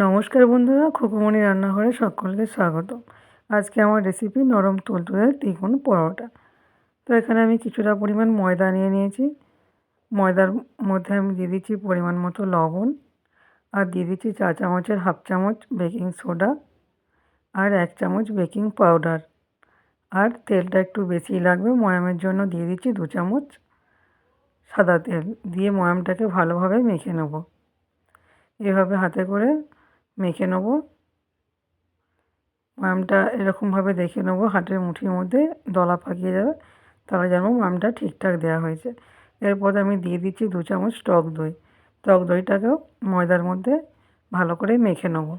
নমস্কার বন্ধুরা, খুকুমণি রান্নাঘরে সকলকে স্বাগত। আজকে আমার রেসিপি নরম তুলতুলে দ্বিগুণ পরোটা। তো এখানে আমি কিছুটা পরিমাণ ময়দা নিয়ে নিয়েছি। ময়দার মধ্যে আমি দিয়ে দিচ্ছি পরিমাণ মতো লবণ, আর দিয়ে দিচ্ছি চা চামচের হাফ চামচ বেকিং সোডা, আর 1 চামচ বেকিং পাউডার। আর তেলটা একটু বেশিই লাগবে, ময়ামের জন্য দিয়ে দিচ্ছি 2 চামচ সাদা তেল। দিয়ে ময়ামটাকে ভালোভাবে মেখে নেব। এভাবে হাতে করে মেখে নেব। ময়ামটা এরকমভাবে দেখে নেব, হাতের মুঠির মধ্যে দলা পাকিয়ে যাবে, তাহলে যেন ময়ামটা ঠিকঠাক দেওয়া হয়েছে। এরপর আমি দিয়ে দিচ্ছি 2 চামচ টক দই। টক দইটাকেও ময়দার মধ্যে ভালো করে মেখে নেব।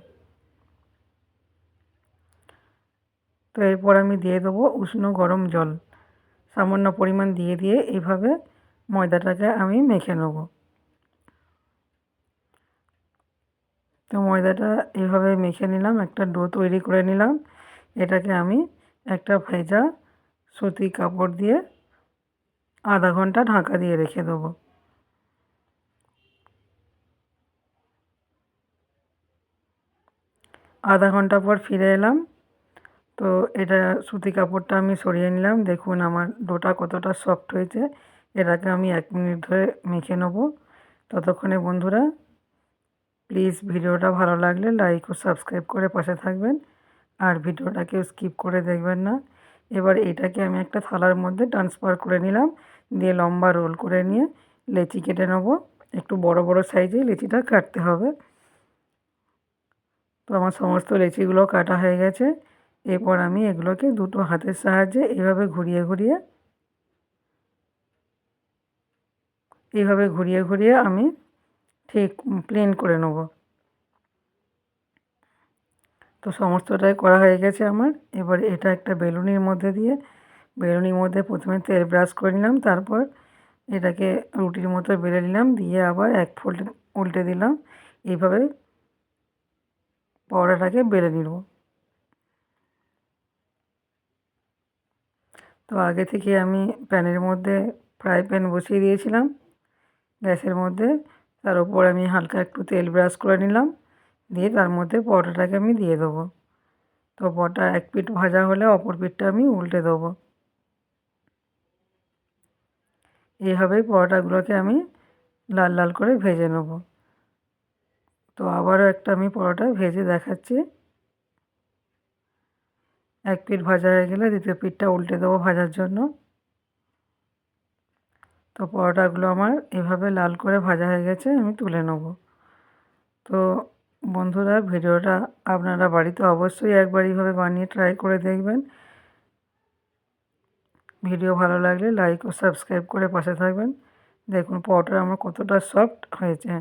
তো এরপর আমি দিয়ে দেবো উষ্ণ গরম জল, সামান্য পরিমাণ দিয়ে এইভাবে ময়দাটাকে আমি মেখে নেব। তো ময়দাটা এভাবে মেখে নিলাম, একটা ডো তৈরি করে নিলাম। এটাকে আমি একটা ভেজা সুতি কাপড় দিয়ে আধা ঘন্টা ঢাকা দিয়ে রেখে দেবো। আধা ঘন্টা পর ফিরে এলাম। তো এটা সুতি কাপড়টা আমি সরিয়ে নিলাম। দেখুন আমার ডোটা কতটা সফট হয়েছে। এটাকে আমি 1 মিনিট ধরে মেখে নেব। ততক্ষণে বন্ধুরা, প্লিজ ভিডিওটা ভালো লাগলে লাইক ও সাবস্ক্রাইব করে পাশে থাকবেন, আর ভিডিওটাকেও স্কিপ করে দেখবেন না। এবার এটাকে আমি একটা থালার মধ্যে ট্রান্সফার করে নিলাম। দিয়ে লম্বা রোল করে নিয়ে লেচি কেটে নেব। একটু বড় বড় সাইজে লেচিটা কাটতে হবে। তো আমার সমস্ত লেচিগুলো কাটা হয়ে গেছে। এরপর আমি এগুলোকে দুটো হাতের সাহায্যে এইভাবে ঘুরিয়ে ঘুরিয়ে আমি ঠিক প্লেন করে নেব। তো সমস্তটাই করা হয়ে গেছে আমার। এবার এটা একটা বেলুনির মধ্যে প্রথমে তেল ব্রাশ করে নিলাম, তারপর এটাকে রুটির মতো বেলে নিলাম, দিয়ে আবার 1 ফোল্ড উল্টে দিলাম। এইভাবে পরোটাটাকে বেলে নিব। তো আগে থেকে আমি প্যানের মধ্যে ফ্রাই প্যান বসিয়ে দিয়েছিলাম গ্যাসের মধ্যে। তার উপর আমি হালকা একটু তেল ব্রাশ করে নিলাম, দিয়ে তার মধ্যে পরোটাটাকে আমি দিয়ে দেবো। তো পরোটা এক পিঠ ভাজা হলে অপর পিঠটা আমি উল্টে দেবো। এইভাবেই পরোটাগুলোকে আমি লাল লাল করে ভেজে নেব। তো আবারও একটা আমি পরোটা ভেজে দেখাচ্ছি। এক পিঠ ভাজা হয়ে গেলে দ্বিতীয় পিঠটা উল্টে দেবো ভাজার জন্য। তো পরোটাগুলো আমার এভাবে লাল করে ভাজা হয়ে গেছে, আমি তুলে নেব। তো বন্ধুরা, ভিডিওটা আপনারা বাড়িতে অবশ্যই একবার এইভাবে বানিয়ে ট্রাই করে দেখবেন। ভিডিও ভালো লাগলে লাইক ও সাবস্ক্রাইব করে পাশে থাকবেন। দেখুন পরোটা আমার কতটা সফট হয়েছে।